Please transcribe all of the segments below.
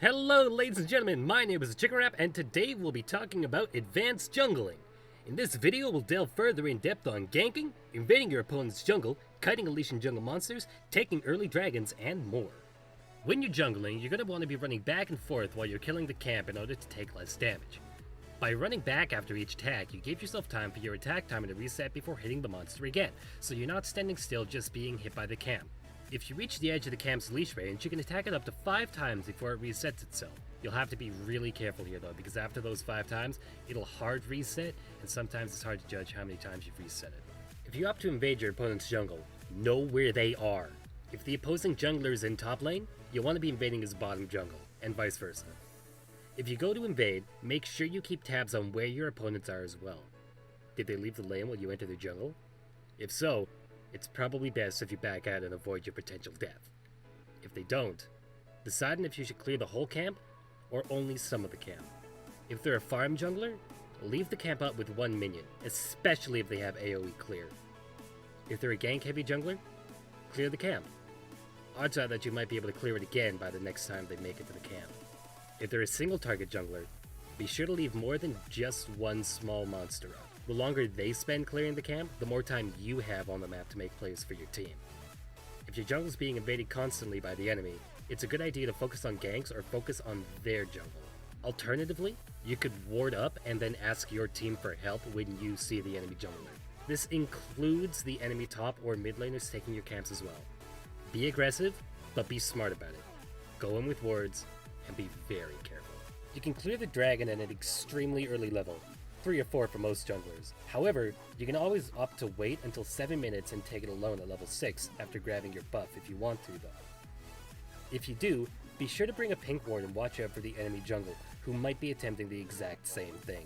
Hello ladies and gentlemen, my name is Chicken Wrap and today we'll be talking about advanced jungling. In this video we'll delve further in depth on ganking, invading your opponent's jungle, kiting Elysian jungle monsters, taking early dragons, and more. When you're jungling, you're going to want to be running back and forth while you're killing the camp in order to take less damage. By running back after each attack, you give yourself time for your attack timer to reset before hitting the monster again, so you're not standing still just being hit by the camp. If you reach the edge of the camp's leash range, you can attack it up to 5 times before it resets itself. You'll have to be really careful here though, because after those 5 times, it'll hard reset, and sometimes it's hard to judge how many times you've reset it. If you opt to invade your opponent's jungle, know where they are. If the opposing jungler is in top lane, you'll want to be invading his bottom jungle, and vice versa. If you go to invade, make sure you keep tabs on where your opponents are as well. Did they leave the lane while you enter the jungle? If so, it's probably best if you back out and avoid your potential death. If they don't, decide on if you should clear the whole camp or only some of the camp. If they're a farm jungler, leave the camp up with 1 minion, especially if they have AoE clear. If they're a gank heavy jungler, clear the camp. Odds are that you might be able to clear it again by the next time they make it to the camp. If they're a single target jungler, be sure to leave more than just one small monster up. The longer they spend clearing the camp, the more time you have on the map to make plays for your team. If your jungle is being invaded constantly by the enemy, it's a good idea to focus on ganks or focus on their jungle. Alternatively, you could ward up and then ask your team for help when you see the enemy jungler. This includes the enemy top or mid laners taking your camps as well. Be aggressive, but be smart about it. Go in with wards, and be very careful. You can clear the dragon at an extremely early level, 3 or 4 for most junglers. However, you can always opt to wait until 7 minutes and take it alone at level 6 after grabbing your buff if you want to though. If you do, be sure to bring a pink ward and watch out for the enemy jungle, who might be attempting the exact same thing.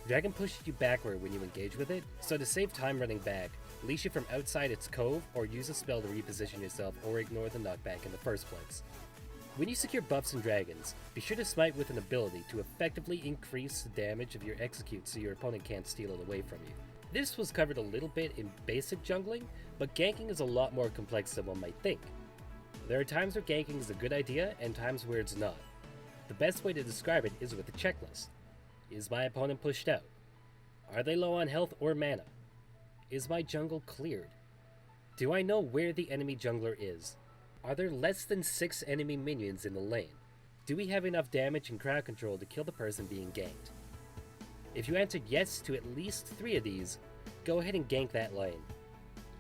Dragon pushes you backward when you engage with it, so to save time running back, leash it from outside its cove or use a spell to reposition yourself or ignore the knockback in the first place. When you secure buffs and dragons, be sure to smite with an ability to effectively increase the damage of your execute so your opponent can't steal it away from you. This was covered a little bit in basic jungling, but ganking is a lot more complex than one might think. There are times where ganking is a good idea and times where it's not. The best way to describe it is with a checklist. Is my opponent pushed out? Are they low on health or mana? Is my jungle cleared? Do I know where the enemy jungler is? Are there less than 6 enemy minions in the lane? Do we have enough damage and crowd control to kill the person being ganked? If you answered yes to at least 3 of these, go ahead and gank that lane.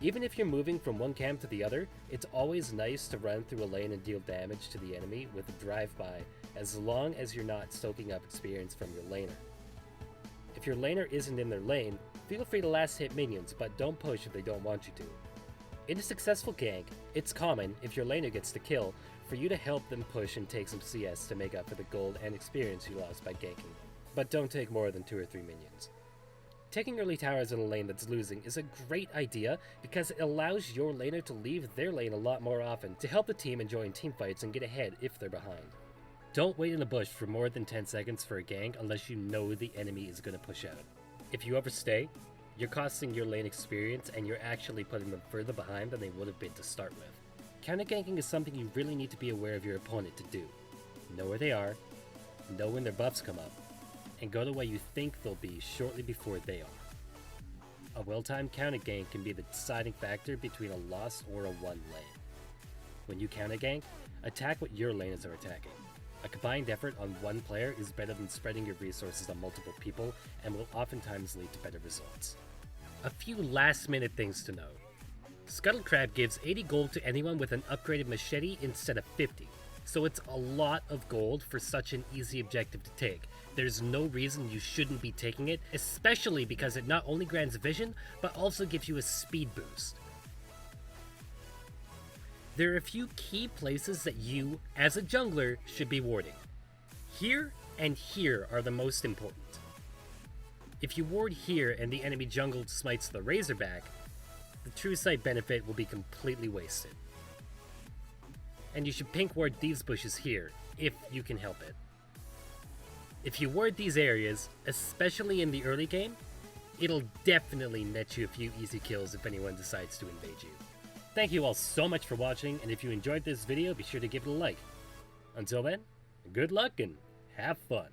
Even if you're moving from one camp to the other, it's always nice to run through a lane and deal damage to the enemy with a drive-by, as long as you're not soaking up experience from your laner. If your laner isn't in their lane, feel free to last hit minions, but don't push if they don't want you to. In a successful gank, it's common, if your laner gets the kill, for you to help them push and take some CS to make up for the gold and experience you lost by ganking, but don't take more than 2 or 3 minions. Taking early towers in a lane that's losing is a great idea because it allows your laner to leave their lane a lot more often to help the team enjoy teamfights and get ahead if they're behind. Don't wait in a bush for more than 10 seconds for a gank unless you know the enemy is going to push out. If you overstay, you're costing your lane experience and you're actually putting them further behind than they would have been to start with. Counter ganking is something you really need to be aware of your opponent to do. Know where they are, know when their buffs come up, and go to where you think they'll be shortly before they are. A well-timed counter gank can be the deciding factor between a loss or a won lane. When you counter gank, attack what your laners are attacking. A combined effort on one player is better than spreading your resources on multiple people and will oftentimes lead to better results. A few last-minute things to know. Scuttle Crab gives 80 gold to anyone with an upgraded machete instead of 50, so it's a lot of gold for such an easy objective to take. There's no reason you shouldn't be taking it, especially because it not only grants vision, but also gives you a speed boost. There are a few key places that you, as a jungler, should be warding. Here and here are the most important. If you ward here and the enemy jungle smites the Razorback, the true sight benefit will be completely wasted. And you should pink ward these bushes here, if you can help it. If you ward these areas, especially in the early game, it'll definitely net you a few easy kills if anyone decides to invade you. Thank you all so much for watching, and if you enjoyed this video, be sure to give it a like. Until then, Good luck and have fun.